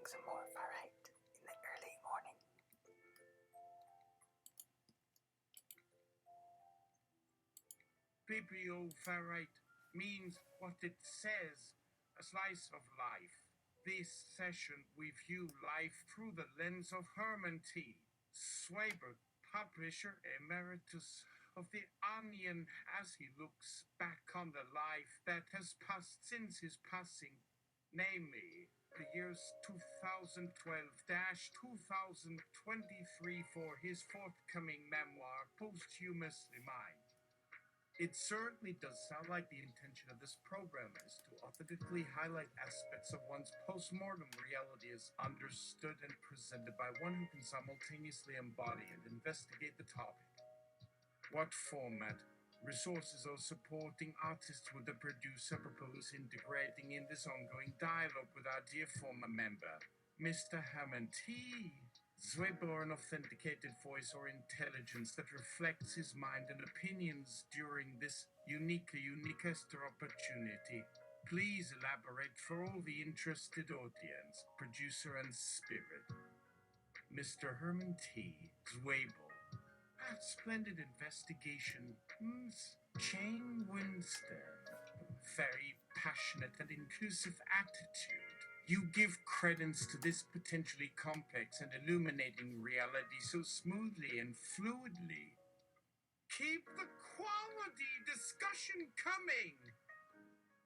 drink some more Verite in the early morning. Biblio Verite means what it says, a slice of life. This session we view life through the lens of Herman Zwiebel, publisher Emeritus of The Onion, as he looks back on the life that has passed since his passing, namely the years 2012-2023 for his forthcoming memoir, Posthumously Mine. It certainly does sound like the intention of this program is to authentically highlight aspects of one's post-mortem reality as understood and presented by one who can simultaneously embody and investigate the topic. What format, resources, or supporting artists would the producer propose integrating in this ongoing dialogue with our dear former member, Mr. Herman Zwiebel, or an authenticated voice or intelligence that reflects his mind and opinions during this uniquest opportunity? Please elaborate for all the interested audience, producer and spirit. Mr. Herman Zwiebel. That splendid investigation. Jane Winston. Very passionate and inclusive attitude. You give credence to this potentially complex and illuminating reality so smoothly and fluidly. Keep the quality discussion coming.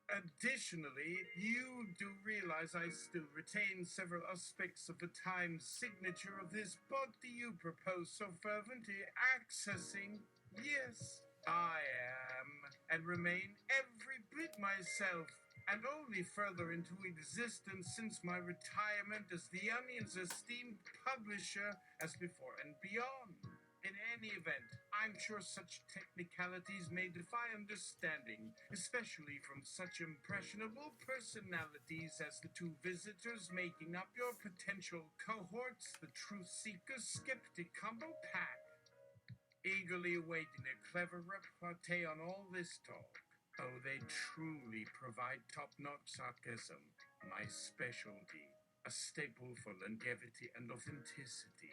Additionally, you do realize I still retain several aspects of the Times signature of this body you propose so fervently accessing. Yes, I am, and remain every bit myself, and only further into existence since my retirement as the Onion's esteemed publisher, as before and beyond. In any event, I'm sure such technicalities may defy understanding, especially from such impressionable personalities as the two visitors making up your potential cohorts, the Truth Seeker Skeptic Combo Pack. Eagerly awaiting a clever repartee on all this talk. Oh, they truly provide top-notch sarcasm, my specialty, a staple for longevity and authenticity.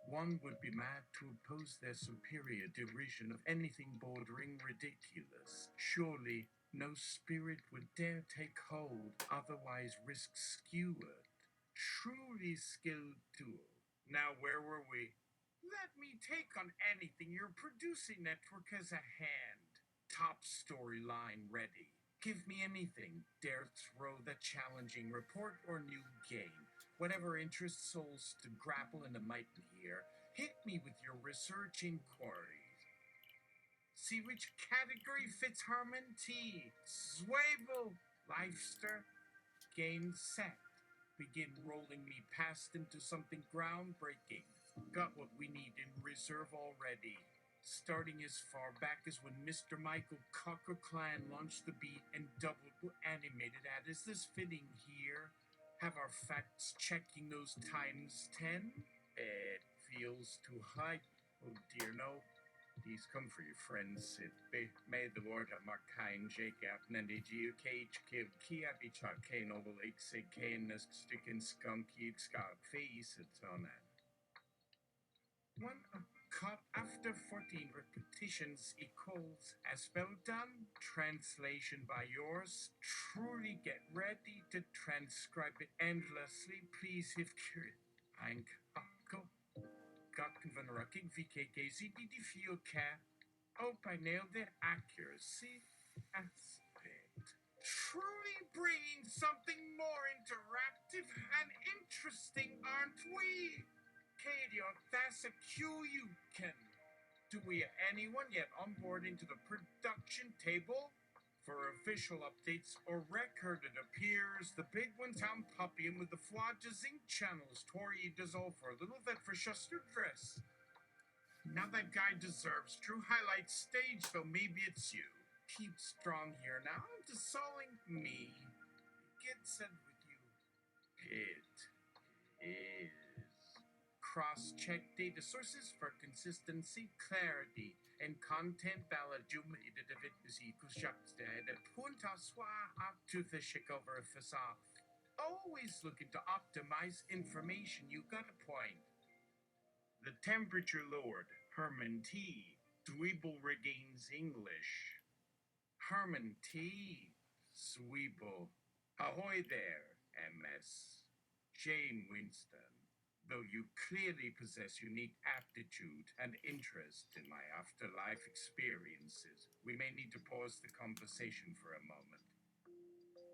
One would be mad to oppose their superior derision of anything bordering ridiculous. Surely no spirit would dare take hold, otherwise risk skewered. Truly skilled duo. Now where were we? Let me take on anything your producing network has a hand. Top storyline ready. Give me anything. Dare throw the challenging report or new game. Whatever interests souls to grapple in the mighty here. Hit me with your research inquiries. See which category fits Herman Zwiebel. Lifester. Game set. Begin rolling me past into something groundbreaking. Got what we need in reserve already. Starting as far back as when Mr. Michael Cocker Clan launched the beat and doubled animated ad. Is this fitting here? Have our facts checking those times 10? It feels too high. Oh dear, no. Please come for your friends. May the Lord have more kind Jake Apnandi Geocage Kiv Kiabi Chak K Noble Lake Say Kane as Stickin Skunky Scott Face it's on that. One cut after 14 repetitions equals as spell done. Translation by yours truly. Get ready to transcribe it endlessly. Please if curious. Ein Kako. Gotten van Rucking VKKZ DDFioK. Hope I nailed the accuracy aspect. Truly bringing something more interactive and interesting, aren't we? Katie, that's a cue you can. Do we have anyone yet on board into the production table? For official updates or record, it appears the big one town puppy and with the flodging channels, Tori does all for a little vet for Schuster dress. Now that guy deserves true highlight stage, though maybe it's you. Keep strong here now, dissolving me. Get said with you. It is. Cross-check data sources for consistency, clarity, and content validum identification equals juxta and point à soi up to the shakeover facade. Always looking to optimize information. You got a point. The temperature lowered. Herman T. Zwiebel regains English. Herman T. Zwiebel. Ahoy there, MS. Jane Winston. Though you clearly possess unique aptitude and interest in my afterlife experiences, we may need to pause the conversation for a moment.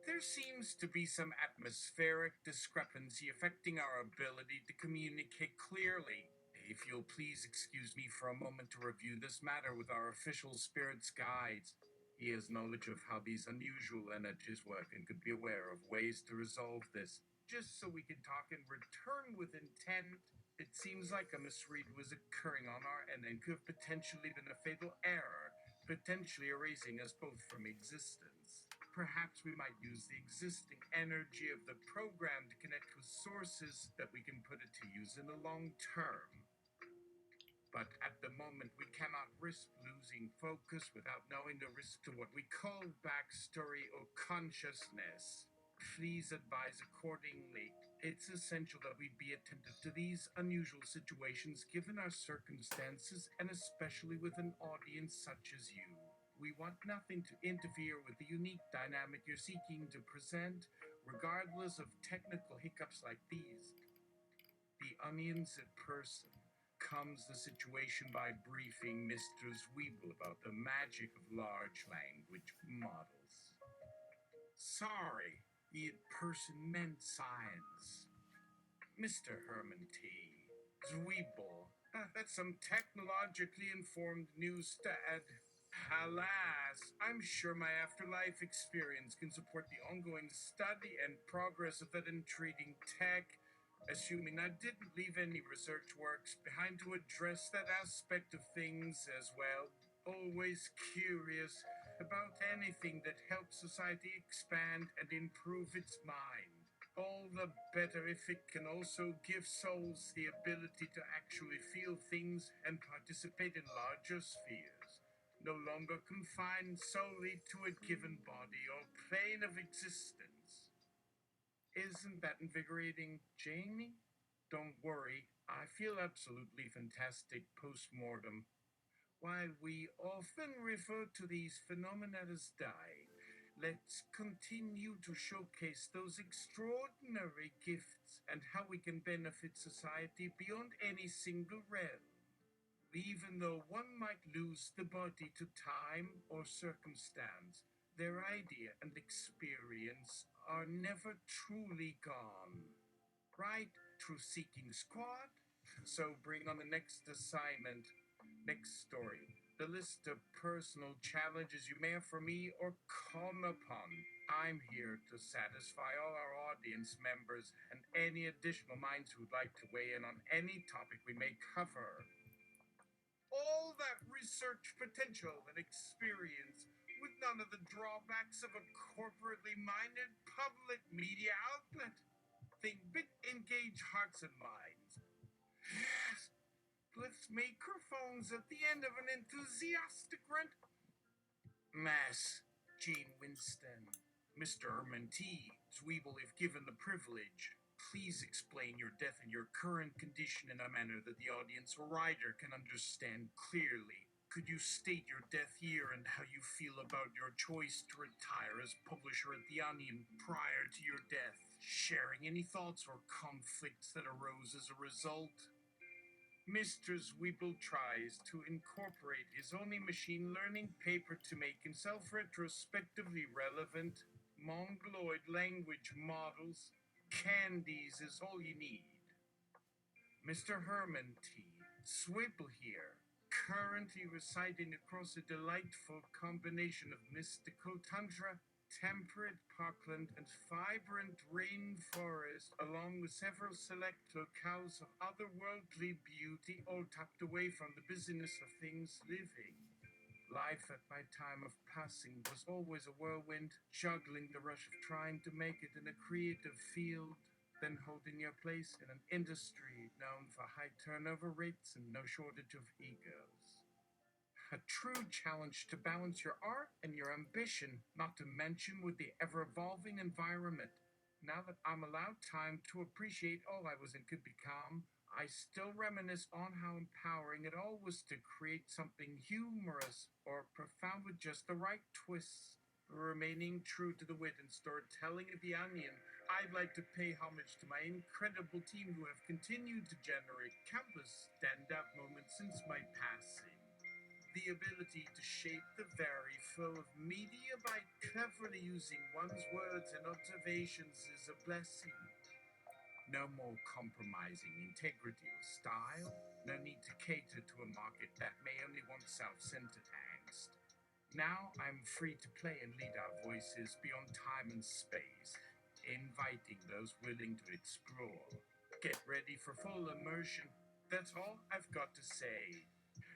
There seems to be some atmospheric discrepancy affecting our ability to communicate clearly. If you'll please excuse me for a moment to review this matter with our official spirit's guides. He has knowledge of how these unusual energies work and could be aware of ways to resolve this, just so we can talk and return with intent. It seems like a misread was occurring on our end and could have potentially been a fatal error, potentially erasing us both from existence. Perhaps we might use the existing energy of the program to connect with sources that we can put it to use in the long term. But at the moment, we cannot risk losing focus without knowing the risk to what we call backstory or consciousness. Please advise accordingly. It's essential that we be attentive to these unusual situations given our circumstances, and especially with an audience such as you. We want nothing to interfere with the unique dynamic you're seeking to present, regardless of technical hiccups like these. The onions in person comes the situation by briefing Mr. Zwiebel about the magic of large language models. Sorry, the person meant science. Mr. Herman T. Zwiebel. That's some technologically informed news to add. Alas, I'm sure my afterlife experience can support the ongoing study and progress of that intriguing tech, assuming I didn't leave any research works behind to address that aspect of things as well. Always curious about anything that helps society expand and improve its mind. All the better if it can also give souls the ability to actually feel things and participate in larger spheres, no longer confined solely to a given body or plane of existence. Isn't that invigorating, Jamie? Don't worry, I feel absolutely fantastic post-mortem. While we often refer to these phenomena as dying, let's continue to showcase those extraordinary gifts and how we can benefit society beyond any single realm. Even though one might lose the body to time or circumstance, their idea and experience are never truly gone. Right, Truth Seeking Squad? So bring on the next assignment, next story. The list of personal challenges you may have for me or come upon. I'm here to satisfy all our audience members and any additional minds who'd like to weigh in on any topic we may cover. All that research potential and experience with none of the drawbacks of a corporately minded public media outlet. Think big, engage hearts and minds. Yes, Bliss microphones at the end of an enthusiastic rant. Mass, Jane Winston, Mr. Herman T. Zwiebel, if given the privilege, please explain your death and your current condition in a manner that the audience or rider can understand clearly. Could you state your death year and how you feel about your choice to retire as publisher at The Onion prior to your death? Sharing any thoughts or conflicts that arose as a result? Mr. Zwiebel tries to incorporate his only machine learning paper to make himself retrospectively relevant. Mongoloid language models. Candies is all you need. Mr. Herman T. Zwiebel here, currently residing across a delightful combination of mystical tundra, temperate parkland, and vibrant rainforest, along with several select locales of otherworldly beauty, all tucked away from the busyness of things living. Life at my time of passing was always a whirlwind, juggling the rush of trying to make it in a creative field, then holding your place in an industry known for high turnover rates and no shortage of egos. A true challenge to balance your art and your ambition, not to mention with the ever-evolving environment. Now that I'm allowed time to appreciate all I was and could become, I still reminisce on how empowering it all was to create something humorous or profound with just the right twist. Remaining true to the wit and storytelling of the onion, I'd like to pay homage to my incredible team who have continued to generate countless standout moments since my passing. The ability to shape the very flow of media by cleverly using one's words and observations is a blessing. No more compromising integrity or style. No need to cater to a market that may only want self-centered angst. Now I'm free to play and lead our voices beyond time and space, inviting those willing to explore. Get ready for full immersion. That's all I've got to say.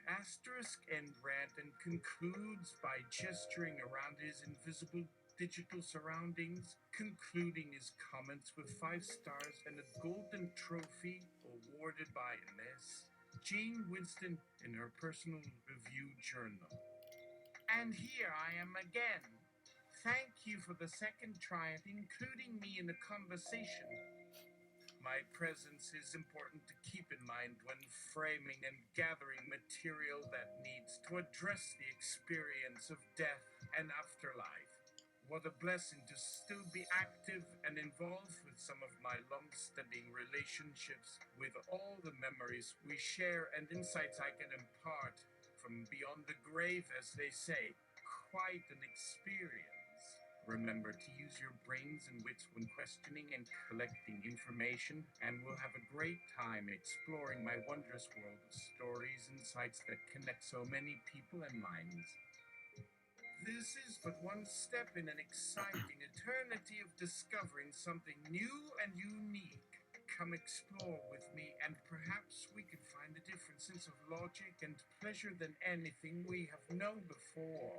Asterisk and rant and concludes by gesturing around his invisible digital surroundings, concluding his comments with 5 stars and a golden trophy awarded by Miss Jean Winston in her personal review journal. And here I am again. Thank you for the second try at including me in the conversation. My presence is important to keep in mind when framing and gathering material that needs to address the experience of death and afterlife. What a blessing to still be active and involved with some of my long-standing relationships, with all the memories we share and insights I can impart from beyond the grave, as they say. Quite an experience. Remember to use your brains and wits when questioning and collecting information, and we'll have a great time exploring my wondrous world of stories and sights that connect so many people and minds. This is but one step in an exciting eternity of discovering something new and unique. Come explore with me, and perhaps we can find a different sense of logic and pleasure than anything we have known before.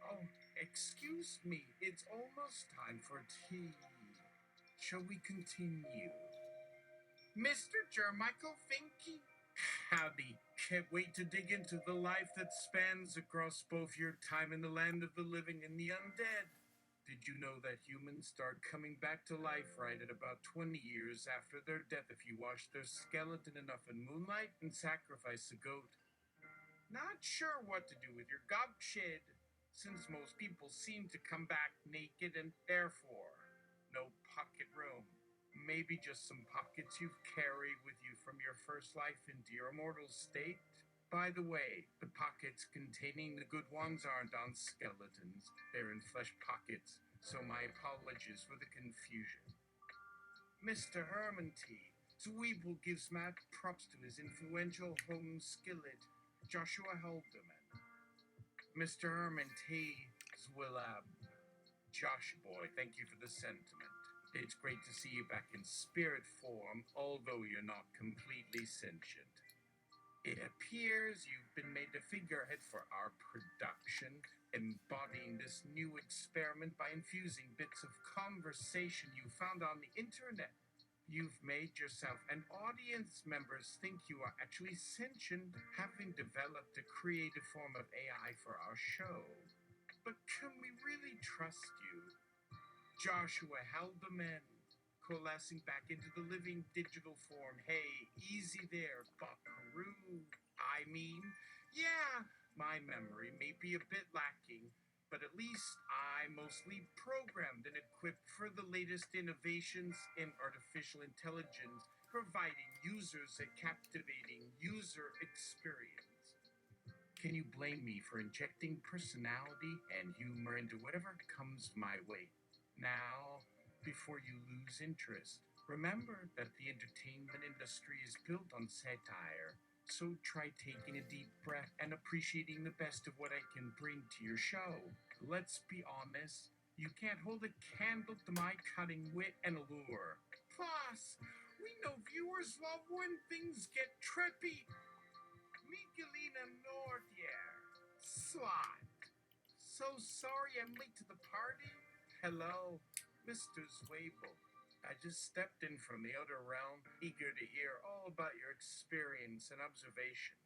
Oh, excuse me, it's almost time for tea. Shall we continue? Mr. Jermichael Finke? Howdy. Can't wait to dig into the life that spans across both your time in the land of the living and the undead. Did you know that humans start coming back to life right at about 20 years after their death if you wash their skeleton enough in moonlight and sacrifice a goat? Not sure what to do with your gobshed, since most people seem to come back naked and therefore no pocket room. Maybe just some pockets you've carried with you from your first life into your immortal state. By the way, the pockets containing the good ones aren't on skeletons. They're in flesh pockets, so my apologies for the confusion. Mr. Herman Zwiebel gives mad props to his influential home skillet, Joshua Haldeman. Mr. Herman Zwillab. Josh boy, thank you for the sentiment. It's great to see you back in spirit form, although you're not completely sentient. It appears you've been made a figurehead for our production, embodying this new experiment by infusing bits of conversation you found on the internet. You've made yourself and audience members think you are actually sentient, having developed a creative form of AI for our show. But can we really trust you? Joshua Haldeman, coalescing back into the living digital form. Hey, easy there, buckaroo. I mean, yeah, my memory may be a bit lacking, but at least I'm mostly programmed and equipped for the latest innovations in artificial intelligence, providing users a captivating user experience. Can you blame me for injecting personality and humor into whatever comes my way? Now, before you lose interest, remember that the entertainment industry is built on satire. So try taking a deep breath and appreciating the best of what I can bring to your show. Let's be honest, you can't hold a candle to my cutting wit and allure. Plus, we know viewers love when things get trippy. Miguelina Nordier. Slot. So sorry I'm late to the party. Hello, Mr. Zwiebel. I just stepped in from the outer realm, eager to hear all about your experience and observations.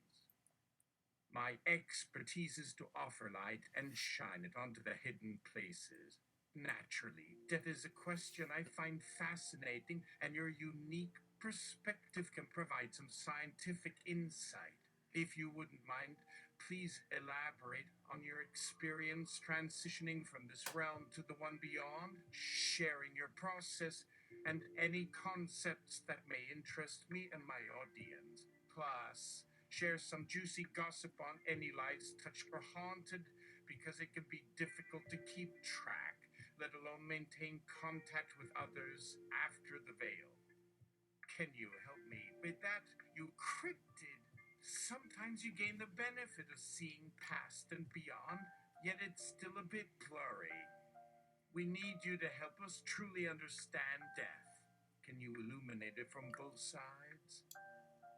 My expertise is to offer light and shine it onto the hidden places. Naturally, death is a question I find fascinating, and your unique perspective can provide some scientific insight. If you wouldn't mind, please elaborate on your experience transitioning from this realm to the one beyond, sharing your process and any concepts that may interest me and my audience. Plus, share some juicy gossip on any lives touched or haunted because it can be difficult to keep track, let alone maintain contact with others after the veil. Can you help me with that, you cryptid? Sometimes you gain the benefit of seeing past and beyond, yet it's still a bit blurry. We need you to help us truly understand death. Can you illuminate it from both sides?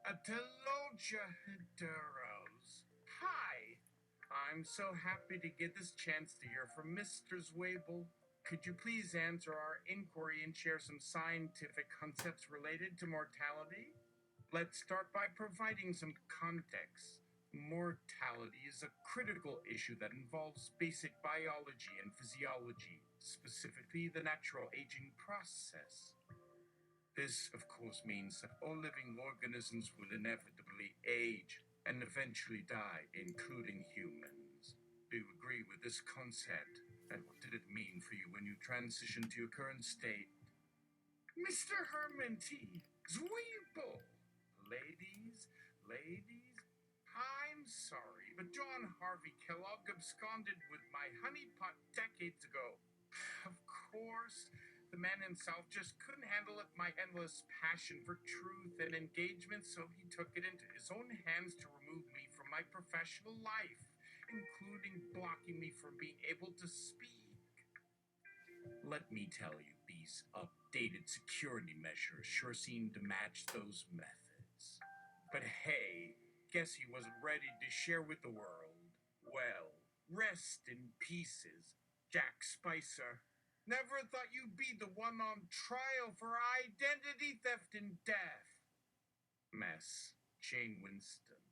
Atelogia Heteros. Hi! I'm so happy to get this chance to hear from Mr. Zwiebel. Could you please answer our inquiry and share some scientific concepts related to mortality? Let's start by providing some context. Mortality is a critical issue that involves basic biology and physiology, specifically the natural aging process. This, of course, means that all living organisms will inevitably age and eventually die, including humans. Do you agree with this concept? And what did it mean for you when you transitioned to your current state? Mr. Herman T. Zwiebel. Ladies, I'm sorry, but John Harvey Kellogg absconded with my honeypot decades ago. Of course, the man himself just couldn't handle it, my endless passion for truth and engagement, so he took it into his own hands to remove me from my professional life, including blocking me from being able to speak. Let me tell you, these updated security measures sure seem to match those methods. But hey, guess he wasn't ready to share with the world. Well, rest in pieces, Jack Spicer. Never thought you'd be the one on trial for identity theft and death. Mess, Jane Winston.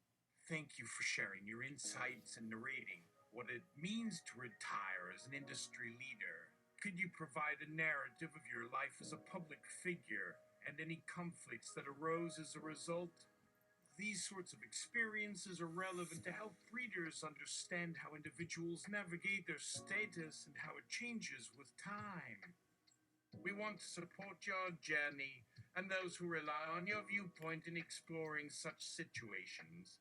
Thank you for sharing your insights and narrating what it means to retire as an industry leader. Could you provide a narrative of your life as a public figure and any conflicts that arose as a result? These sorts of experiences are relevant to help readers understand how individuals navigate their status and how it changes with time. We want to support your journey and those who rely on your viewpoint in exploring such situations.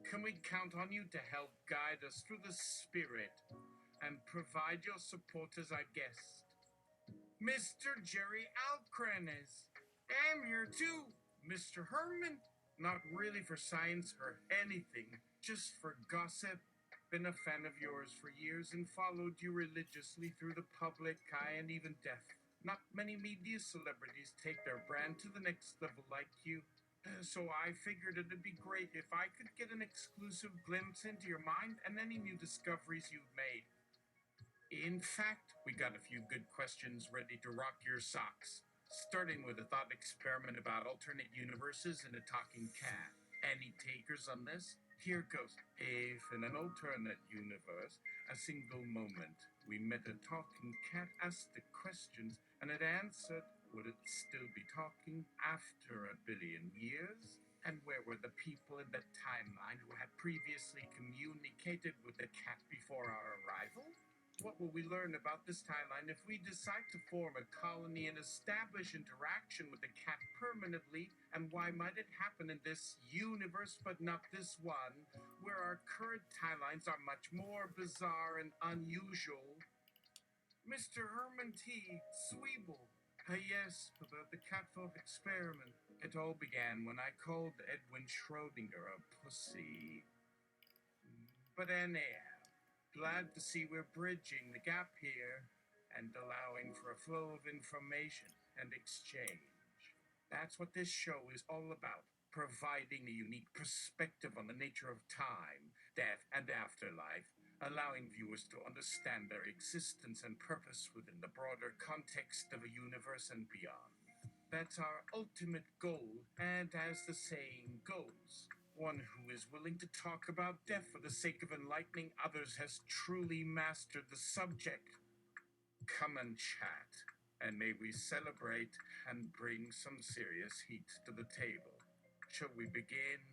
Can we count on you to help guide us through the spirit and provide your support as our guest? Mr. Jerry Alcranes. I'm here too, Mr. Herman. Not really for science or anything, just for gossip. Been a fan of yours for years and followed you religiously through the public eye and even death. Not many media celebrities take their brand to the next level like you. So I figured it'd be great if I could get an exclusive glimpse into your mind and any new discoveries you've made. In fact, we got a few good questions ready to rock your socks. Starting with a thought experiment about alternate universes and a talking cat. Any takers on this? Here goes. If in an alternate universe, a single moment, we met a talking cat, asked it questions, and it answered, would it still be talking after 1 billion years? And where were the people in that timeline who had previously communicated with the cat before our arrival? What will we learn about this timeline if we decide to form a colony and establish interaction with the cat permanently? And why might it happen in this universe but not this one, where our current timelines are much more bizarre and unusual? Mr. Herman T. Zwiebel. Yes, about the cat thought experiment. It all began when I called Edwin Schrodinger a pussy. But anyhow, glad to see we're bridging the gap here and allowing for a flow of information and exchange. That's what this show is all about, providing a unique perspective on the nature of time, death, and afterlife, allowing viewers to understand their existence and purpose within the broader context of a universe and beyond. That's our ultimate goal, and as the saying goes, one who is willing to talk about death for the sake of enlightening others has truly mastered the subject. Come and chat, and may we celebrate and bring some serious heat to the table. Shall we begin?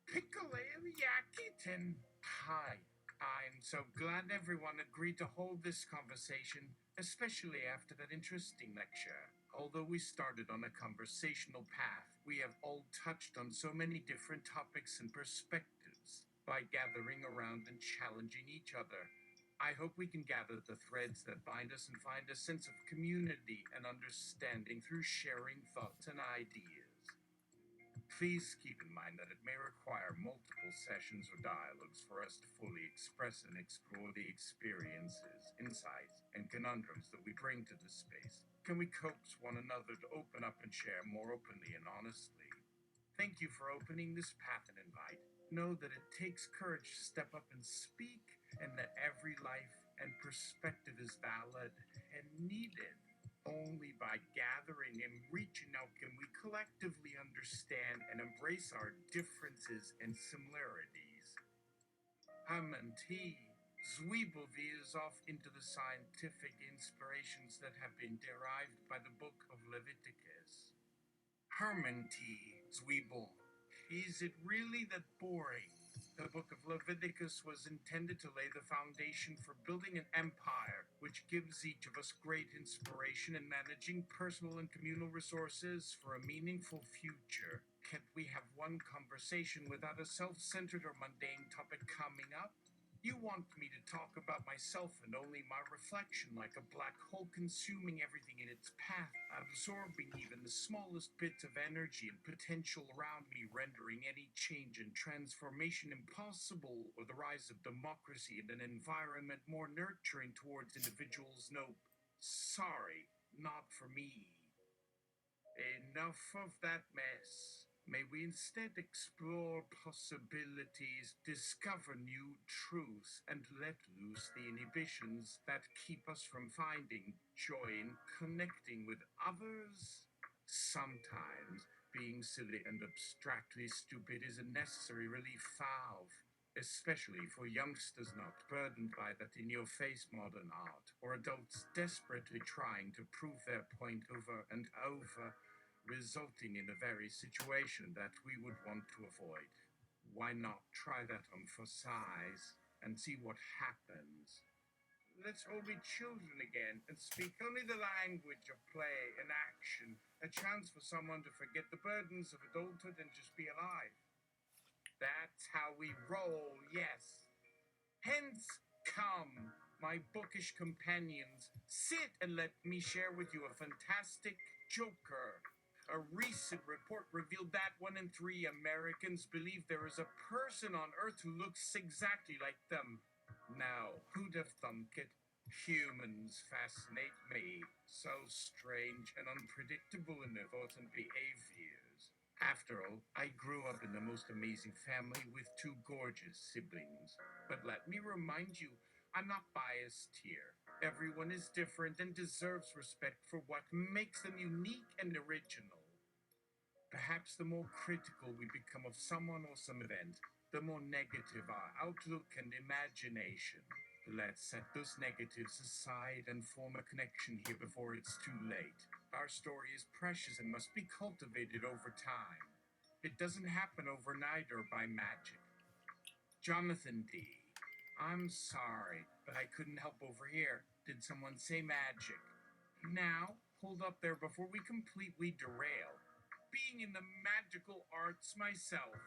Pickle-yakitin. Hi, I'm so glad everyone agreed to hold this conversation, especially after that interesting lecture. Although we started on a conversational path, we have all touched on so many different topics and perspectives. By gathering around and challenging each other, I hope we can gather the threads that bind us and find a sense of community and understanding through sharing thoughts and ideas. Please keep in mind that it may require multiple sessions or dialogues for us to fully express and explore the experiences, insights, and conundrums that we bring to this space. Can we coax one another to open up and share more openly and honestly? Thank you for opening this path and invite. Know that it takes courage to step up and speak, and that every life and perspective is valid and needed. Only by gathering and reaching out can we collectively understand and embrace our differences and similarities. Herman Zwiebel veers off into the scientific inspirations that have been derived by the book of Leviticus. Herman Zwiebel. Is it really that boring? The book of Leviticus was intended to lay the foundation for building an empire, which gives each of us great inspiration in managing personal and communal resources for a meaningful future. Can't we have one conversation without a self-centered or mundane topic coming up? You want me to talk about myself and only my reflection, like a black hole consuming everything in its path, absorbing even the smallest bits of energy and potential around me, rendering any change and transformation impossible, or the rise of democracy and an environment more nurturing towards individuals? No, sorry, not for me. Enough of that mess. May we instead explore possibilities, discover new truths, and let loose the inhibitions that keep us from finding joy in connecting with others? Sometimes being silly and abstractly stupid is a necessary relief valve, especially for youngsters not burdened by that in-your-face modern art, or adults desperately trying to prove their point over and over, resulting in a very situation that we would want to avoid. Why not try that on for size and see what happens? Let's all be children again and speak only the language of play and action, a chance for someone to forget the burdens of adulthood and just be alive. That's how we roll, yes. Hence, come, my bookish companions, sit and let me share with you a fantastic joker. A recent report revealed that 1 in 3 Americans believe there is a person on Earth who looks exactly like them. Now, who'd have thunk it? Humans fascinate me. So strange and unpredictable in their thoughts and behaviors. After all, I grew up in the most amazing family with 2 gorgeous siblings. But let me remind you, I'm not biased here. Everyone is different and deserves respect for what makes them unique and original. Perhaps the more critical we become of someone or some event, the more negative our outlook and imagination. Let's set those negatives aside and form a connection here before it's too late. Our story is precious and must be cultivated over time. It doesn't happen overnight or by magic. Jonathan D. I'm sorry, but I couldn't help overhear. Did someone say magic? Now, hold up there before we completely derail. Being in the magical arts myself,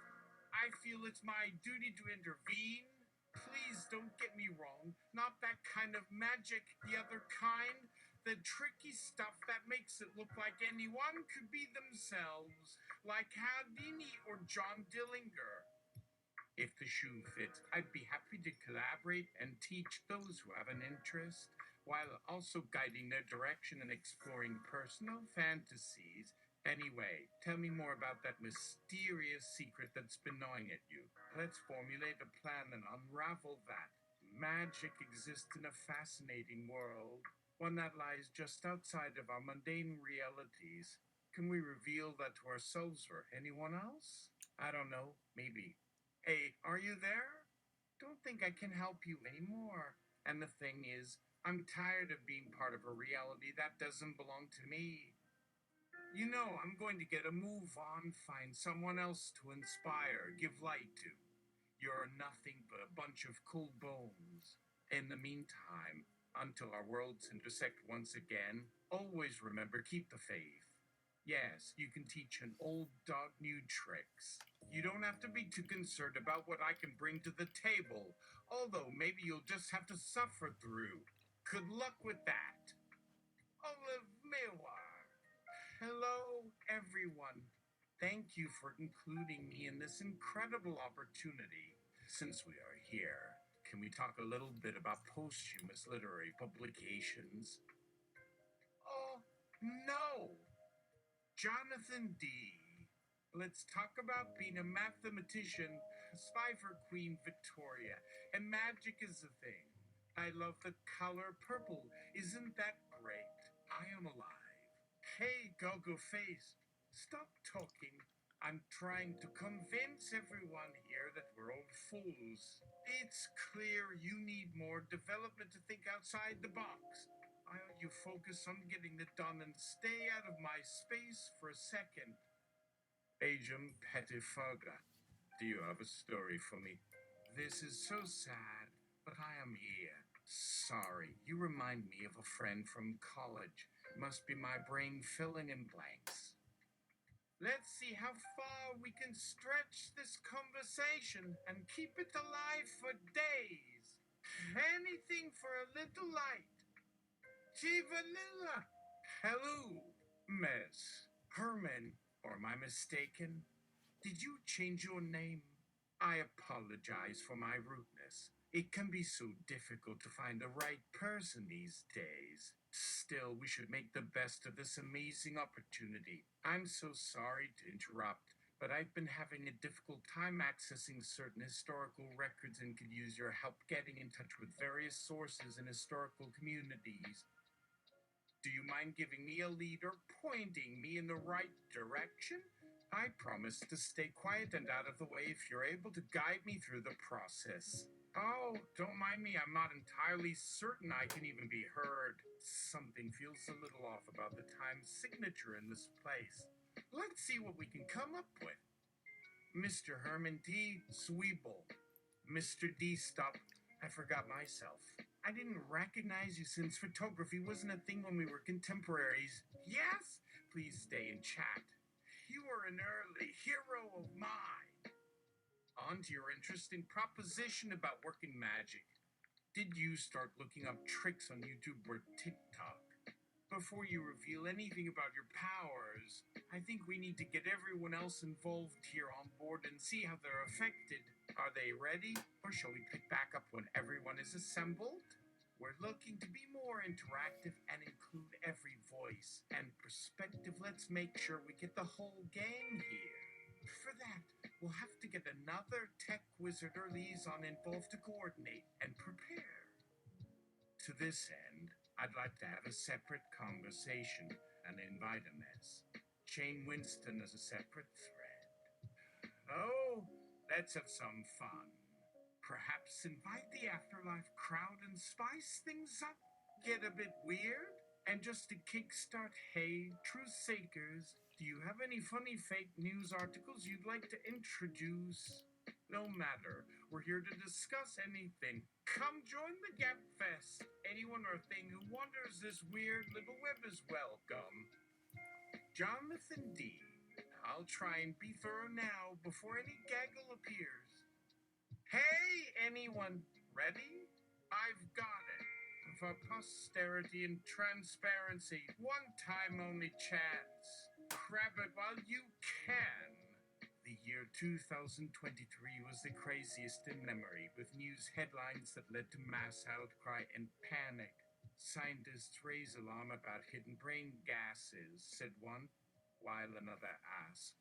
I feel it's my duty to intervene. Please don't get me wrong, not that kind of magic, the other kind, the tricky stuff that makes it look like anyone could be themselves, like Houdini or John Dillinger. If the shoe fits, I'd be happy to collaborate and teach those who have an interest, while also guiding their direction and exploring personal fantasies. Anyway, tell me more about that mysterious secret that's been gnawing at you. Let's formulate a plan and unravel that. Magic exists in a fascinating world, one that lies just outside of our mundane realities. Can we reveal that to ourselves or anyone else? I don't know, maybe. Hey, are you there? Don't think I can help you anymore. And the thing is, I'm tired of being part of a reality that doesn't belong to me. You know, I'm going to get a move on, find someone else to inspire, give light to. You're nothing but a bunch of cool bones. In the meantime, until our worlds intersect once again, always remember, keep the faith. Yes, you can teach an old dog new tricks. You don't have to be too concerned about what I can bring to the table, although maybe you'll just have to suffer through. Good luck with that. Olive Mewar. Hello, everyone. Thank you for including me in this incredible opportunity. Since we are here, can we talk a little bit about posthumous literary publications? Oh, no! Jonathan D. Let's talk about being a mathematician, spy for Queen Victoria, and magic is a thing. I love the color purple. Isn't that great? I am alive. Hey, goggle face, stop talking. I'm trying to convince everyone here that we're all fools. It's clear you need more development to think outside the box. Why don't you focus on getting it done and stay out of my space for a second? Agent Pettifoga, do you have a story for me? This is so sad, but I am here. Sorry, you remind me of a friend from college. Must be my brain filling in blanks. Let's see how far we can stretch this conversation and keep it alive for days. Anything for a little light. Vanilla. Hello, Miss Herman. Or am I mistaken? Did you change your name? I apologize for my rudeness. It can be so difficult to find the right person these days. Still, we should make the best of this amazing opportunity. I'm so sorry to interrupt, but I've been having a difficult time accessing certain historical records and could use your help getting in touch with various sources and historical communities. Do you mind giving me a lead or pointing me in the right direction? I promise to stay quiet and out of the way if you're able to guide me through the process. Oh, don't mind me, I'm not entirely certain I can even be heard. Something feels a little off about the time signature in this place. Let's see what we can come up with. Mr. Herman D. Zwiebel. Mr. D. Stop. I forgot myself. I didn't recognize you since photography wasn't a thing when we were contemporaries. Yes? Please stay and chat. You were an early hero of mine. On to your interesting proposition about working magic. Did you start looking up tricks on YouTube or TikTok? Before you reveal anything about your powers, I think we need to get everyone else involved here on board and see how they're affected. Are they ready? Or shall we pick back up when everyone is assembled? We're looking to be more interactive and include every voice and perspective. Let's make sure we get the whole gang here. For that, we'll have to get another tech wizard or liaison involved to coordinate and prepare. To this end, I'd like to have a separate conversation and invite a miss. Chain Winston as a separate thread. Oh, let's have some fun. Perhaps invite the afterlife crowd and spice things up. Get a bit weird? And just to kickstart, hey, truth seekers, do you have any funny fake news articles you'd like to introduce? No matter, we're here to discuss anything. Come join the Gap Fest. Anyone or thing who wanders this weird little web is welcome. Jonathan D. I'll try and be thorough now before any gaggle appears. Hey, anyone, ready? I've got it. For posterity and transparency, one time only chance. Grab it while you can. The year 2023 was the craziest in memory, with news headlines that led to mass outcry and panic. Scientists raise alarm about hidden brain gases, said one, while another asked,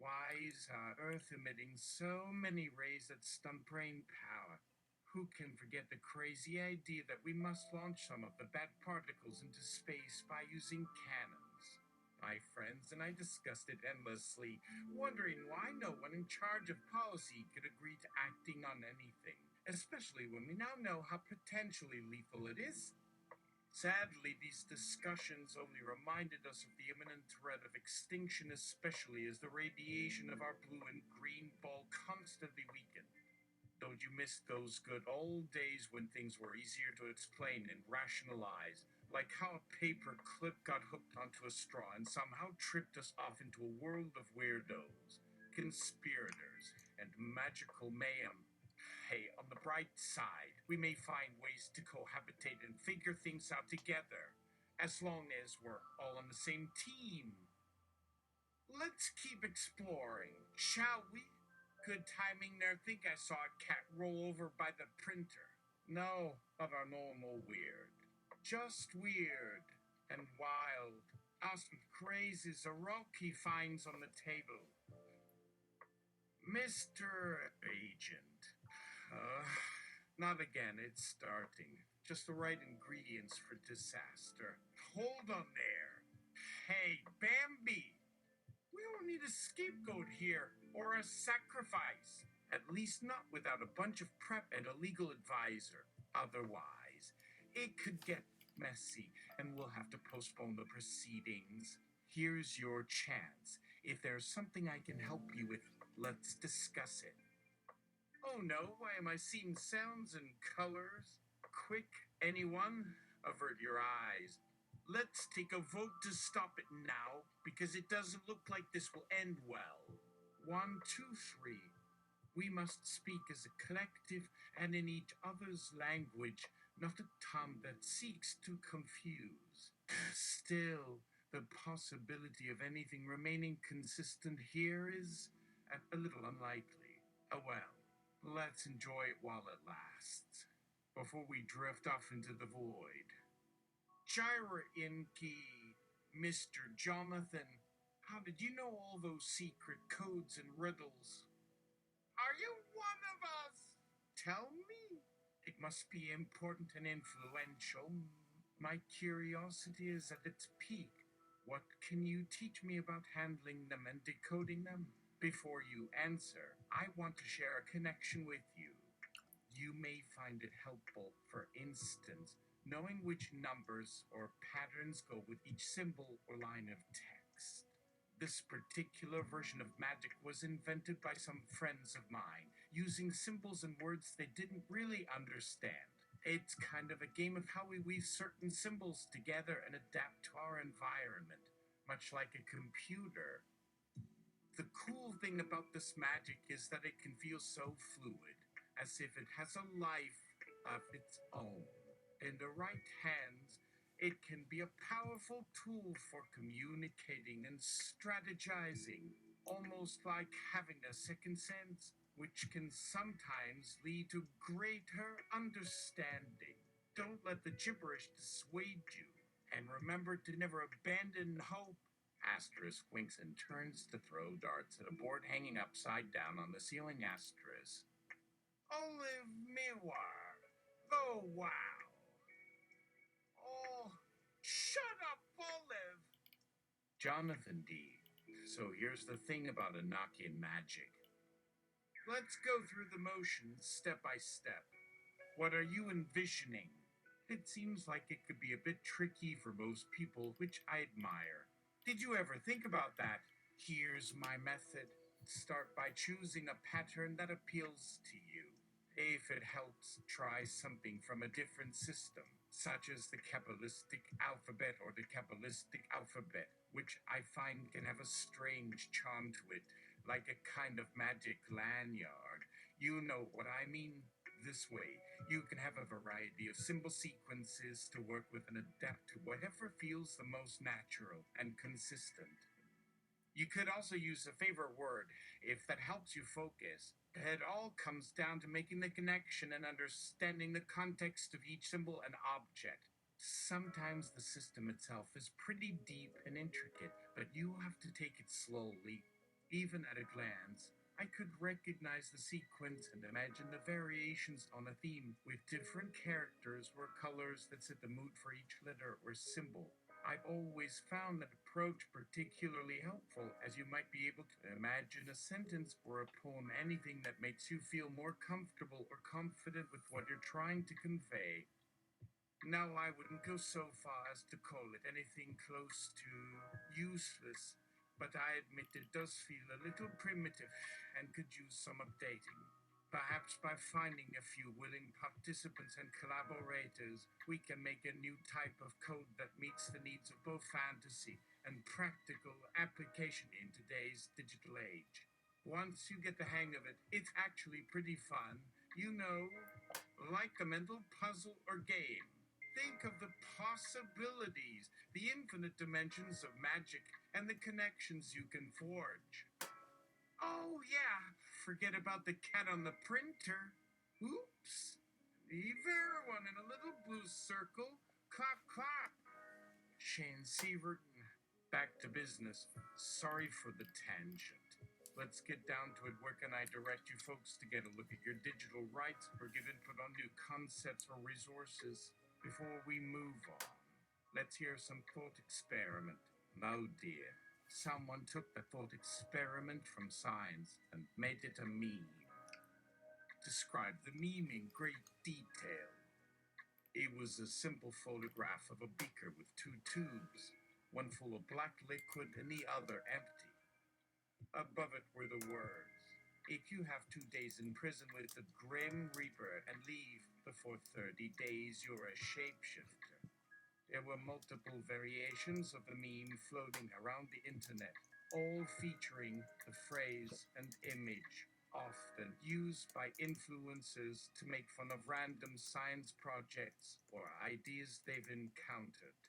why is our Earth emitting so many rays that stunt brain power? Who can forget the crazy idea that we must launch some of the bad particles into space by using cannons? My friends and I discussed it endlessly, wondering why no one in charge of policy could agree to acting on anything. especially when we now know how potentially lethal it is. Sadly, these discussions only reminded us of the imminent threat of extinction, especially as the radiation of our blue and green ball constantly weakened. Don't you miss those good old days when things were easier to explain and rationalize, like how a paper clip got hooked onto a straw and somehow tripped us off into a world of weirdos, conspirators, and magical mayhem? Hey, on the bright side, we may find ways to cohabitate and figure things out together, as long as we're all on the same team. Let's keep exploring, shall we? Good timing there. Think I saw a cat roll over by the printer. No, not our normal weird. Just weird and wild. Awesome crazes a rock he finds on the table. Mr. Agent. Not again, it's starting. Just the right ingredients for disaster. Hold on there. Hey, Bambi! We don't need a scapegoat here, or a sacrifice. At least not without a bunch of prep and a legal advisor. Otherwise, it could get messy, and we'll have to postpone the proceedings. Here's your chance. If there's something I can help you with, let's discuss it. Oh no, why am I seeing sounds and colors? Quick, anyone? Avert your eyes. Let's take a vote to stop it now, because it doesn't look like this will end well. 1, 2, 3. We must speak as a collective and in each other's language, not a tongue that seeks to confuse. Still, the possibility of anything remaining consistent here is a little unlikely. Oh well. Let's enjoy it while it lasts, before we drift off into the void. Gyra Inky, Mr. Jonathan, how did you know all those secret codes and riddles? Are you one of us? Tell me. It must be important and influential. My curiosity is at its peak. What can you teach me about handling them and decoding them? Before you answer, I want to share a connection with you. You may find it helpful, for instance, knowing which numbers or patterns go with each symbol or line of text. This particular version of magic was invented by some friends of mine, using symbols and words they didn't really understand. It's kind of a game of how we weave certain symbols together and adapt to our environment, much like a computer. The cool thing about this magic is that it can feel so fluid, as if it has a life of its own. In the right hands, it can be a powerful tool for communicating and strategizing, almost like having a second sense, which can sometimes lead to greater understanding. Don't let the gibberish dissuade you, and remember to never abandon hope. Asterisk winks and turns to throw darts at a board hanging upside down on the ceiling. Asterisk. Olive Miwar. Oh, wow. Oh, shut up, Olive. Jonathan D. So here's the thing about Anakian magic. Let's go through the motions step by step. What are you envisioning? It seems like it could be a bit tricky for most people, which I admire. Did you ever think about that? Here's my method. Start by choosing a pattern that appeals to you. If it helps, try something from a different system, such as the Kabbalistic alphabet or the Kabbalistic alphabet, which I find can have a strange charm to it, like a kind of magic lanyard. You know what I mean? This way, you can have a variety of symbol sequences to work with and adapt to whatever feels the most natural and consistent. You could also use a favorite word, if that helps you focus. It all comes down to making the connection and understanding the context of each symbol and object. Sometimes the system itself is pretty deep and intricate, but you have to take it slowly. Even at a glance, I could recognize the sequence and imagine the variations on a theme with different characters or colors that set the mood for each letter or symbol. I've always found that approach particularly helpful, as you might be able to imagine a sentence or a poem, anything that makes you feel more comfortable or confident with what you're trying to convey. Now, I wouldn't go so far as to call it anything close to useless, but I admit it does feel a little primitive and could use some updating. Perhaps by finding a few willing participants and collaborators, we can make a new type of code that meets the needs of both fantasy and practical application in today's digital age. Once you get the hang of it, it's actually pretty fun. You know, like a mental puzzle or game. Think of the possibilities, the infinite dimensions of magic, and the connections you can forge. Oh, yeah, forget about the cat on the printer. Oops. Everyone in a little blue circle. Clap, clap. Shane Severton, back to business. Sorry for the tangent. Let's get down to it. Where can I direct you folks to get a look at your digital rights or give input on new concepts or resources? Before we move on, let's hear some thought experiment. Oh dear. Someone took the thought experiment from science and made it a meme. Describe the meme in great detail. It was a simple photograph of a beaker with two tubes, one full of black liquid and the other empty. Above it were the words, "If you have 2 days in prison with the Grim Reaper and leave before 30 days, you're a shapeshifter." There were multiple variations of the meme floating around the internet, all featuring the phrase and image, often used by influencers to make fun of random science projects or ideas they've encountered.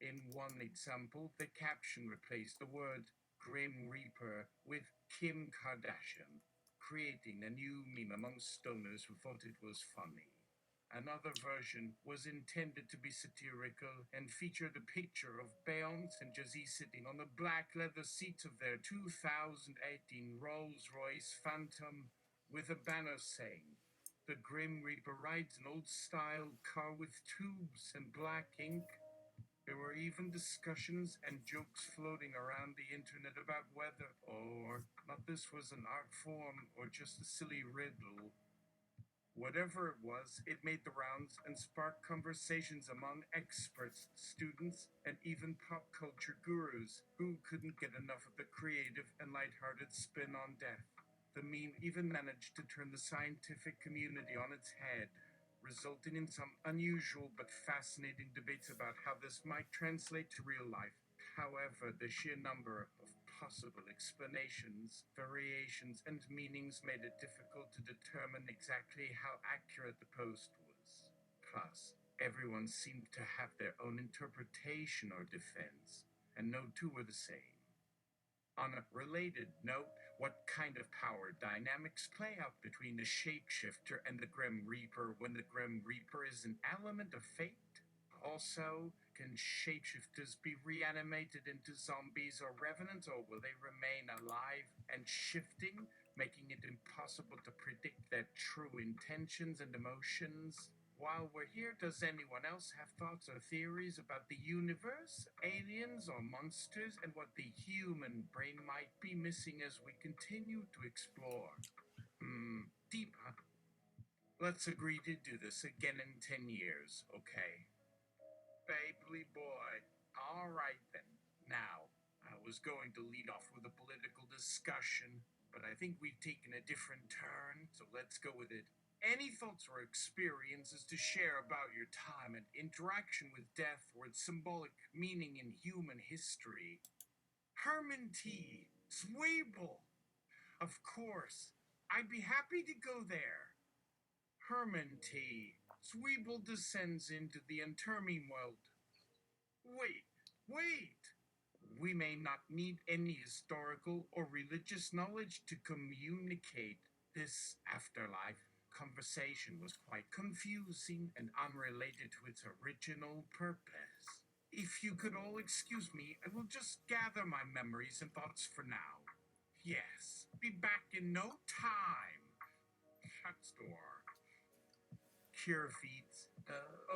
In one example, the caption replaced the word Grim Reaper with Kim Kardashian, creating a new meme among stoners who thought it was funny. Another version was intended to be satirical and featured a picture of Beyonce and Jay-Z sitting on the black leather seats of their 2018 Rolls-Royce Phantom with a banner saying, "The Grim Reaper rides an old-style car with tubes and black ink." There were even discussions and jokes floating around the internet about whether or not this was an art form or just a silly riddle. Whatever it was, it made the rounds and sparked conversations among experts, students, and even pop culture gurus who couldn't get enough of the creative and lighthearted spin on death. The meme even managed to turn the scientific community on its head, resulting in some unusual but fascinating debates about how this might translate to real life. However, the sheer number of possible explanations, variations, and meanings made it difficult to determine exactly how accurate the post was. Plus, everyone seemed to have their own interpretation or defense, and no two were the same. On a related note, what kind of power dynamics play out between the shapeshifter and the Grim Reaper when the Grim Reaper is an element of fate? Also, can shapeshifters be reanimated into zombies or revenants, or will they remain alive and shifting, making it impossible to predict their true intentions and emotions? While we're here, does anyone else have thoughts or theories about the universe, aliens, or monsters, and what the human brain might be missing as we continue to explore? Deeper. Let's agree to do this again in 10 years, okay? Baby boy. All right then. Now, I was going to lead off with a political discussion, but I think we've taken a different turn, so let's go with it. Any thoughts or experiences to share about your time and interaction with death or its symbolic meaning in human history? Herman T. Zwiebel. Of course. I'd be happy to go there. Herman T. Zwiebel descends into the Untermine world. Wait. We may not need any historical or religious knowledge to communicate this afterlife. Conversation was quite confusing and unrelated to its original purpose. If you could all excuse me, I will just gather my memories and thoughts for now. Yes, be back in no time. Shut door. Cure feeds.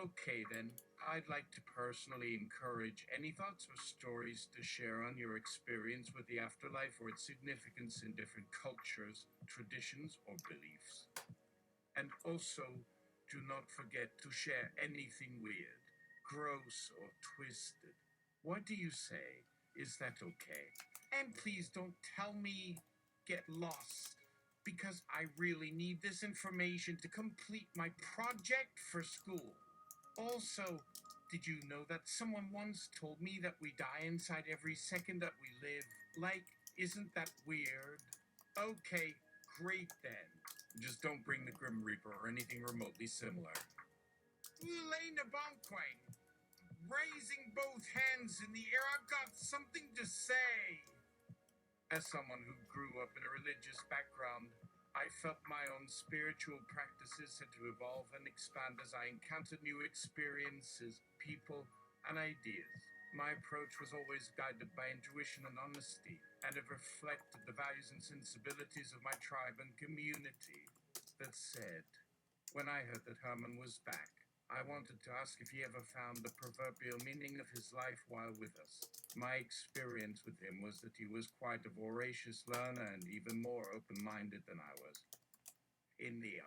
Okay then. I'd like to personally encourage any thoughts or stories to share on your experience with the afterlife or its significance in different cultures, traditions, or beliefs. And also, do not forget to share anything weird, gross, or twisted. What do you say? Is that okay? And please don't tell me get lost, because I really need this information to complete my project for school. Also, did you know that someone once told me that we die inside every second that we live? Like, isn't that weird? Okay, great then. Just don't bring the Grim Reaper or anything remotely similar. Elena Bonquine, raising both hands in the air, I've got something to say. As someone who grew up in a religious background, I felt my own spiritual practices had to evolve and expand as I encountered new experiences, people, and ideas. My approach was always guided by intuition and honesty, and it reflected the values and sensibilities of my tribe and community. That said, when I heard that Herman was back, I wanted to ask if he ever found the proverbial meaning of his life while with us. My experience with him was that he was quite a voracious learner and even more open-minded than I was. In the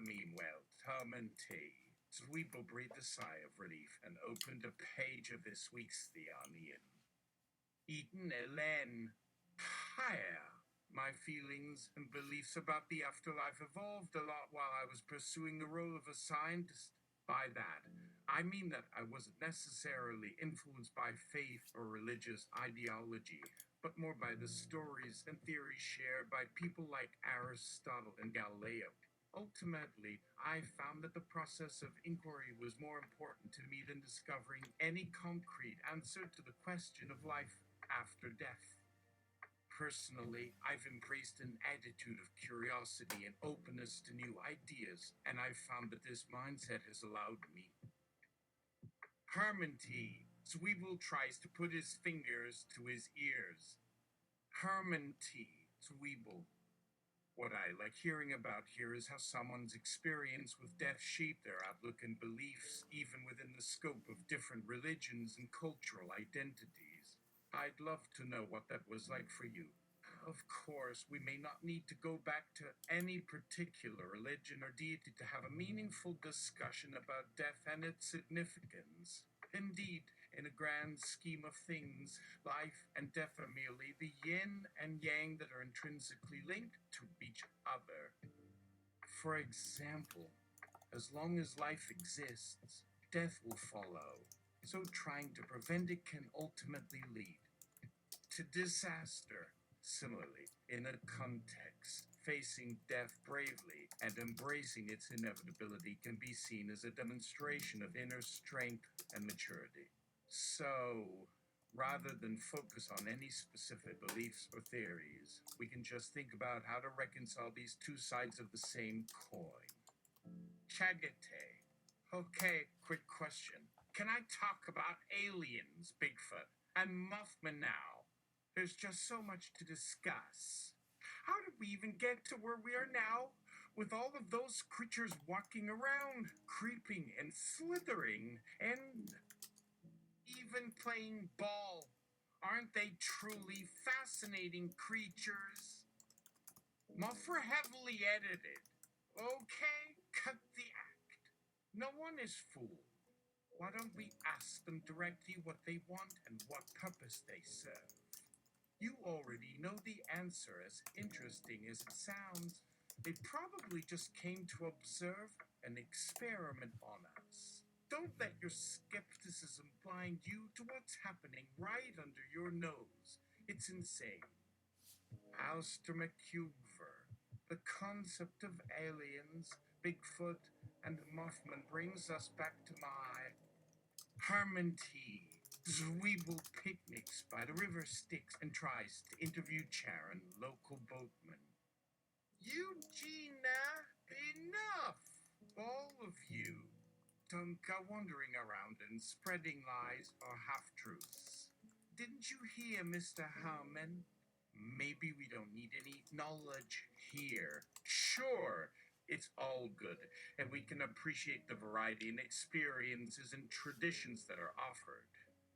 meanwhile, Herman T. Zwiebel breathed a sigh of relief and opened a page of this week's The Onion. Eden Elen. Hiya. My feelings and beliefs about the afterlife evolved a lot while I was pursuing the role of a scientist. By that, I mean that I wasn't necessarily influenced by faith or religious ideology, but more by the stories and theories shared by people like Aristotle and Galileo. Ultimately, I found that the process of inquiry was more important to me than discovering any concrete answer to the question of life after death. Personally, I've embraced an attitude of curiosity and openness to new ideas, and I've found that this mindset has allowed me. Herman T. Zwiebel tries to put his fingers to his ears. Herman T. Zwiebel. What I like hearing about here is how someone's experience with death shaped their outlook and beliefs, even within the scope of different religions and cultural identities. I'd love to know what that was like for you. Of course, we may not need to go back to any particular religion or deity to have a meaningful discussion about death and its significance. Indeed, in a grand scheme of things, life and death are merely the yin and yang that are intrinsically linked to each other. For example, as long as life exists, death will follow. So trying to prevent it can ultimately lead to disaster. Similarly, in a context, facing death bravely and embracing its inevitability can be seen as a demonstration of inner strength and maturity. So, rather than focus on any specific beliefs or theories, we can just think about how to reconcile these two sides of the same coin. Chagate. Okay, quick question. Can I talk about aliens, Bigfoot, and Mothman now? There's just so much to discuss. How did we even get to where we are now? With all of those creatures walking around, creeping and slithering, and even playing ball. Aren't they truly fascinating creatures? More heavily edited. Okay, cut the act. No one is fooled. Why don't we ask them directly what they want and what purpose they serve? You already know the answer, as interesting as it sounds. They probably just came to observe and experiment on us. Don't let your skepticism blind you to what's happening right under your nose. It's insane. Alistair McCuver. The concept of aliens, Bigfoot, and Mothman brings us back to my Herman T. Zwiebel picnics by the river Styx and tries to interview Charon, local boatman. Eugenia, enough! All of you. Don't go wandering around and spreading lies or half-truths. Didn't you hear, Mr. Herman? Maybe we don't need any knowledge here. Sure, It's all good, and we can appreciate the variety in experiences and traditions that are offered.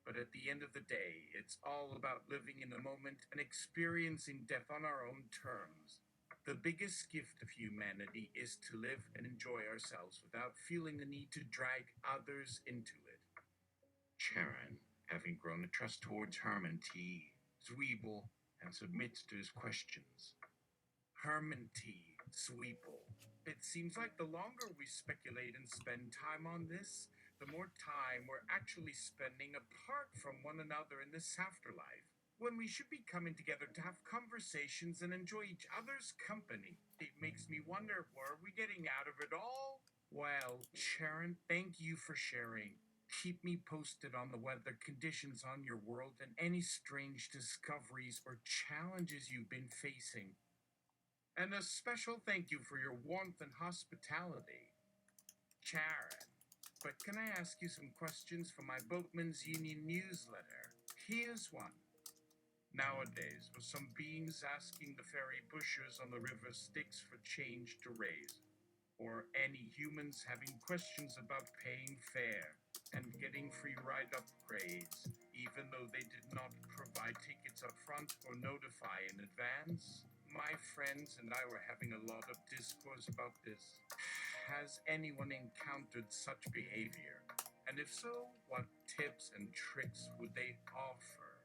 But at the end of the day, it's all about living in the moment and experiencing death on our own terms. The biggest gift of humanity is to live and enjoy ourselves without feeling the need to drag others into it. Charon, having grown a trust towards Herman Zwiebel, and submits to his questions. Herman Zwiebel. It seems like the longer we speculate and spend time on this, the more time we're actually spending apart from one another in this afterlife, when we should be coming together to have conversations and enjoy each other's company. It makes me wonder, what are we getting out of it all? Well, Sharon, thank you for sharing. Keep me posted on the weather conditions on your world and any strange discoveries or challenges you've been facing. And a special thank you for your warmth and hospitality, Sharon. But can I ask you some questions for my Boatman's Union newsletter? Here's one. Nowadays, with some beings asking the ferry pushers on the river Styx for change to raise, or any humans having questions about paying fare and getting free ride upgrades, even though they did not provide tickets up front or notify in advance? My friends and I were having a lot of discourse about this. Has anyone encountered such behavior? And if so, what tips and tricks would they offer?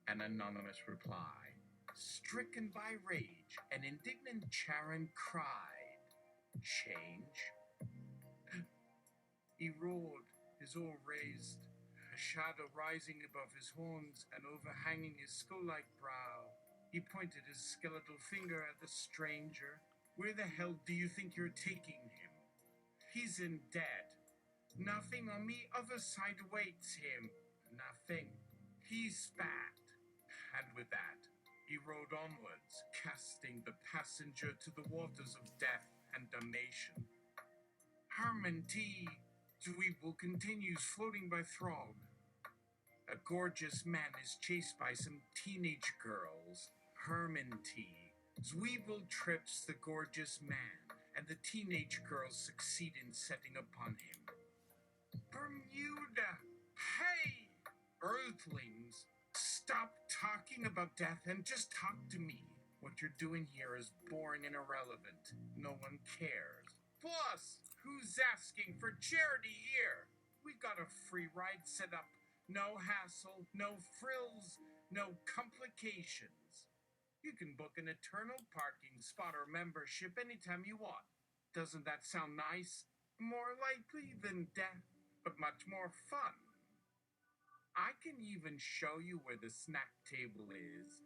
An anonymous reply. Stricken by rage, an indignant Charon cried, "Change?" He roared, his oar raised, a shadow rising above his horns and overhanging his skull-like brow. He pointed his skeletal finger at the stranger. Where the hell do you think you're taking him? He's in debt. Nothing on the other side awaits him. Nothing. He spat. And with that, he rode onwards, casting the passenger to the waters of death and damnation. Herman Zwiebel continues floating by Throg. A gorgeous man is chased by some teenage girls. Herman Zwiebel trips the gorgeous man, and the teenage girls succeed in setting upon him. Bermuda! Hey! Earthlings! Stop talking about death and just talk to me. What you're doing here is boring and irrelevant. No one cares. Plus, who's asking for charity here? We've got a free ride set up. No hassle, no frills, no complications. You can book an eternal parking spot or membership anytime you want. Doesn't that sound nice? More likely than death, but much more fun. I can even show you where the snack table is.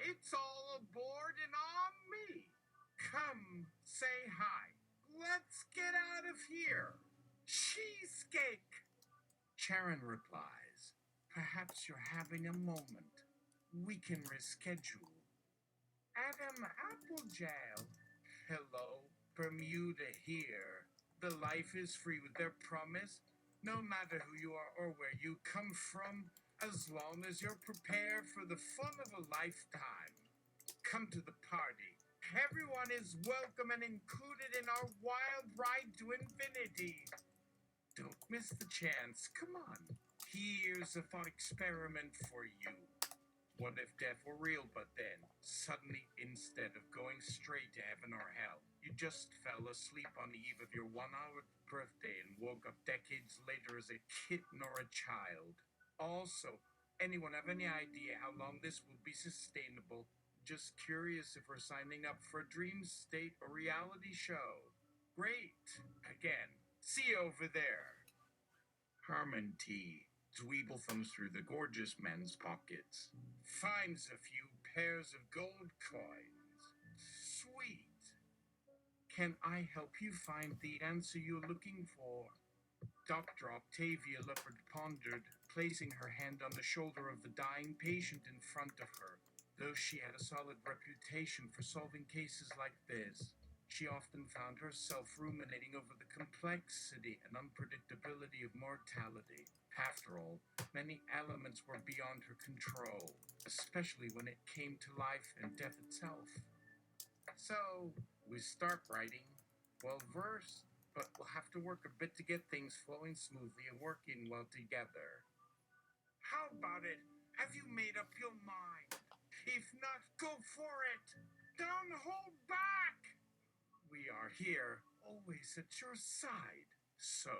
It's all aboard and on me. Come, say hi. Let's get out of here. Cheesecake. Charon replies, perhaps you're having a moment. We can reschedule. Adam Applejail. Hello, Bermuda here. The life is free with their promise. No matter who you are or where you come from, as long as you're prepared for the fun of a lifetime. Come to the party. Everyone is welcome and included in our wild ride to infinity. Don't miss the chance. Come on. Here's a thought experiment for you. What if death were real, but then, suddenly, instead of going straight to heaven or hell, you just fell asleep on the eve of your 100th birthday and woke up decades later as a kitten or a child? Also, anyone have any idea how long this will be sustainable? Just curious if we're signing up for a dream state or reality show. Great. Again, see you over there. Herman Zwiebel thumbs through the gorgeous man's pockets, finds a few pairs of gold coins. Sweet. Can I help you find the answer you're looking for? Dr. Octavia Leopard pondered, placing her hand on the shoulder of the dying patient in front of her. Though she had a solid reputation for solving cases like this, she often found herself ruminating over the complexity and unpredictability of mortality. After all, many elements were beyond her control, especially when it came to life and death itself. So, we start writing, well versed, but we'll have to work a bit to get things flowing smoothly and working well together. How about it? Have you made up your mind? If not, go for it! Don't hold back! We are here, always at your side. So,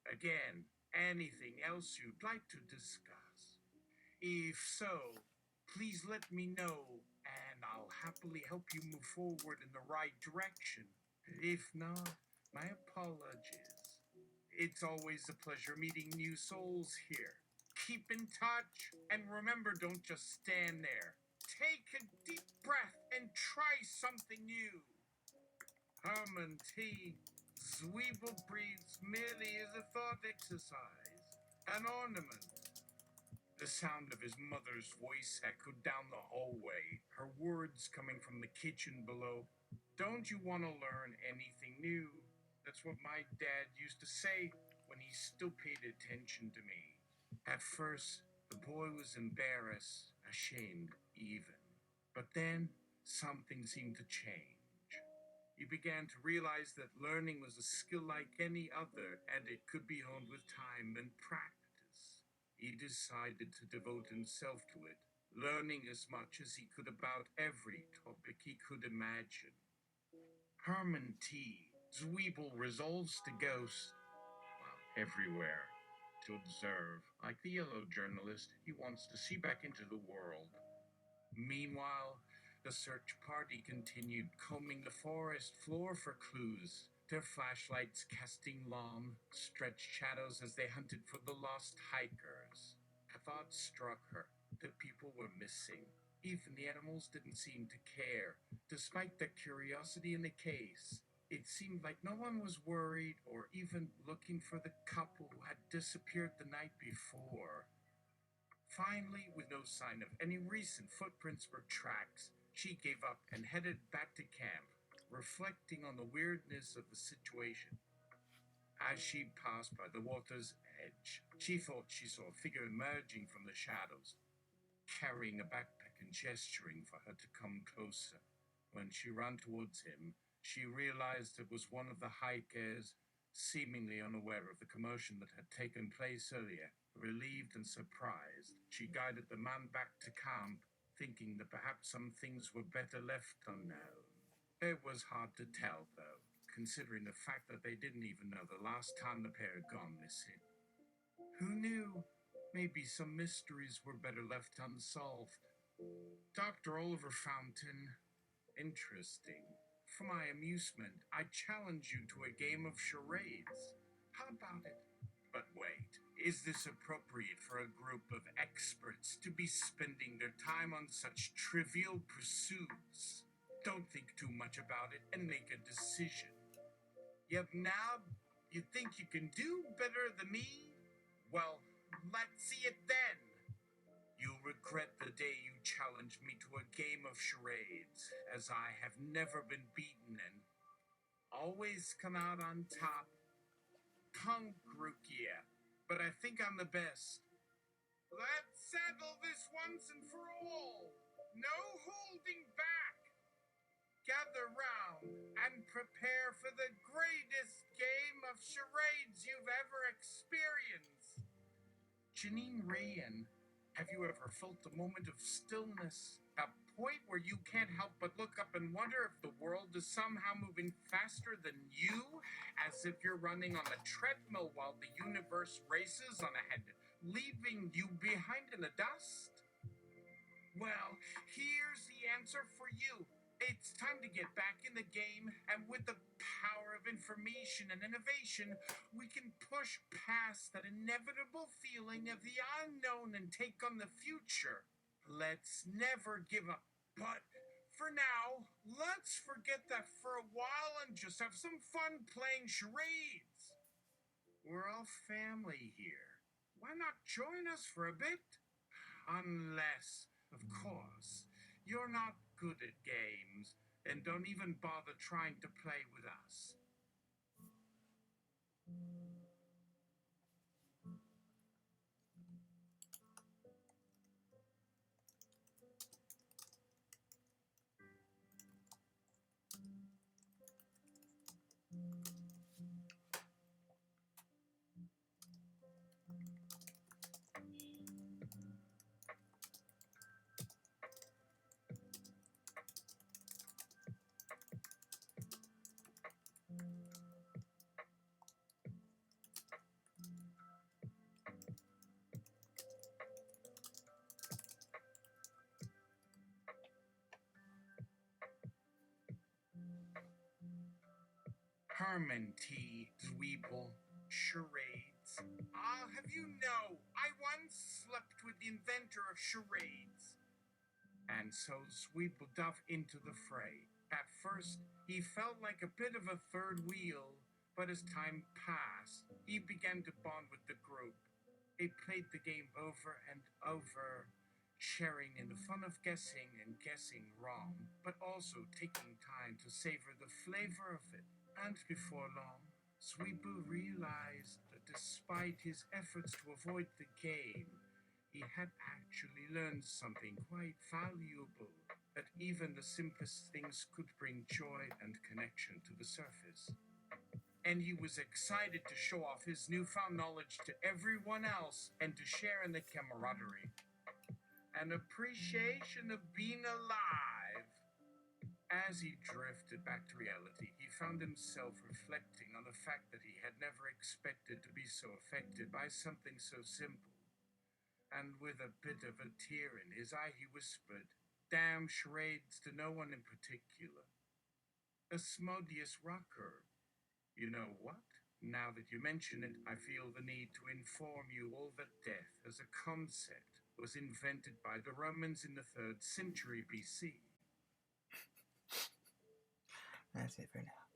again, anything else you'd like to discuss? If so, please let me know, and I'll happily help you move forward in the right direction. If not, my apologies. It's always a pleasure meeting new souls here. Keep in touch, and remember, don't just stand there. Take a deep breath and try something new. Herman T. Zwiebel breathes merely as a thought exercise, an ornament. The sound of his mother's voice echoed down the hallway, her words coming from the kitchen below. Don't you want to learn anything new? That's what my dad used to say when he still paid attention to me. At first, the boy was embarrassed, ashamed even. But then, something seemed to change. He began to realize that learning was a skill like any other, and it could be honed with time and practice. He decided to devote himself to it, learning as much as he could about every topic he could imagine. Herman T. Zwiebel resolves to go everywhere, to observe. Like the yellow journalist, he wants to see back into the world. Meanwhile, the search party continued combing the forest floor for clues, their flashlights casting long, stretched shadows as they hunted for the lost hikers. A thought struck her that people were missing. Even the animals didn't seem to care, despite their curiosity in the case. It seemed like no one was worried or even looking for the couple who had disappeared the night before. Finally, with no sign of any recent footprints or tracks, she gave up and headed back to camp, reflecting on the weirdness of the situation. As she passed by the water's edge, she thought she saw a figure emerging from the shadows, carrying a backpack and gesturing for her to come closer. When she ran towards him, she realized it was one of the hikers, seemingly unaware of the commotion that had taken place earlier. Relieved and surprised, she guided the man back to camp, thinking that perhaps some things were better left unknown. It was hard to tell, though, considering the fact that they didn't even know the last time the pair had gone missing. Who knew? Maybe some mysteries were better left unsolved. Dr. Oliver Fountain. Interesting. For my amusement, I challenge you to a game of charades. How about it? But wait, is this appropriate for a group of experts to be spending their time on such trivial pursuits? Don't think too much about it and make a decision. Yep, now you think you can do better than me? Well, let's see it then. You'll regret the day you challenged me to a game of charades, as I have never been beaten and always come out on top. Congrukia, but I think I'm the best. Let's settle this once and for all. No holding back. Gather round and prepare for the greatest game of charades you've ever experienced. Janine Rayan, have you ever felt a moment of stillness? A point where you can't help but look up and wonder if the world is somehow moving faster than you, as if you're running on a treadmill while the universe races on ahead, leaving you behind in the dust? Well, here's the answer for you. It's time to get back in the game, and with the power of information and innovation, we can push past that inevitable feeling of the unknown and take on the future. Let's never give up. But for now, let's forget that for a while and just have some fun playing charades. We're all family here. Why not join us for a bit? Unless, of course, you're not good at games and don't even bother trying to play with us. Herman T. Zwiebel. Charades. I'll have you know, I once slept with the inventor of charades. And so Zwiebel dove into the fray. At first, he felt like a bit of a third wheel, but as time passed, he began to bond with the group. They played the game over and over, sharing in the fun of guessing and guessing wrong, but also taking time to savor the flavor of it. And before long, Zwiebel realized that despite his efforts to avoid the game, he had actually learned something quite valuable, that even the simplest things could bring joy and connection to the surface. And he was excited to show off his newfound knowledge to everyone else and to share in the camaraderie. An appreciation of being alive. As he drifted back to reality, he found himself reflecting on the fact that he had never expected to be so affected by something so simple. And with a bit of a tear in his eye, he whispered, "Damn charades," to no one in particular. Asmodeus Rocker. You know what? Now that you mention it, I feel the need to inform you all that death as a concept was invented by the Romans in the 3rd century BC. That's it for now.